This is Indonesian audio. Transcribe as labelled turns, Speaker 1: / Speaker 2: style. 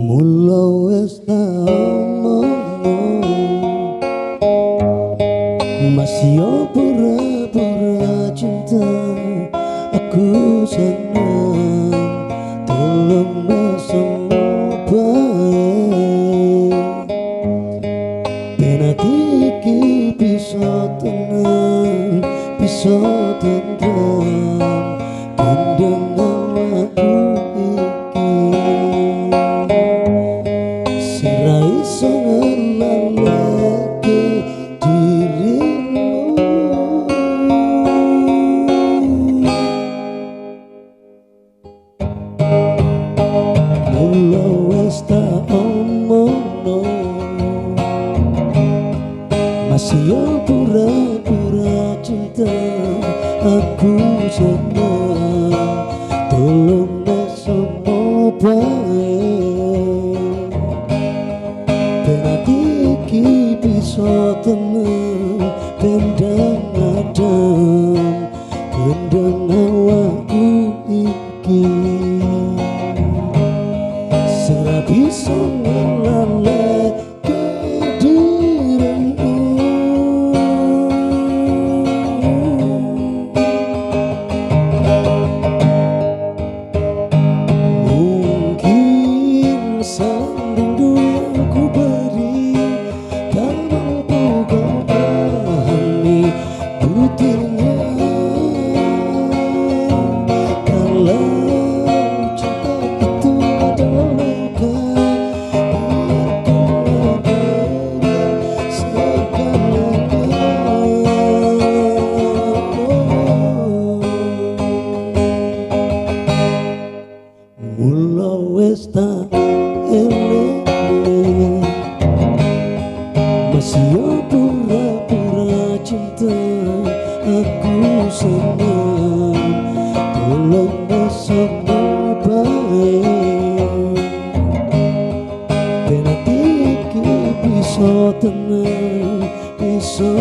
Speaker 1: Mula wis tak omongno masih yo pura-pura cinta. Aku senang tolong semua baik penati iki bisa tenang bisa tentram kendang awakku iki sira iso ngenalake dirimu. Mula wis tak omongno masih yo pura-pura cinta. Aku senang tolong semua baik penati iki bisa tenang kendang adem kendang awakku iki sira bisa ngelaleke dirimu. Mungkin rindu yang ku beri tak mampu kau pahami butirnya. Kalau cinta itu adalah luka, biarkanlah berikan segalanya. Mula wis tak eleh masih yo pura-pura cinta. Aku senang tolong semua baik penati iki bisa tenang bisa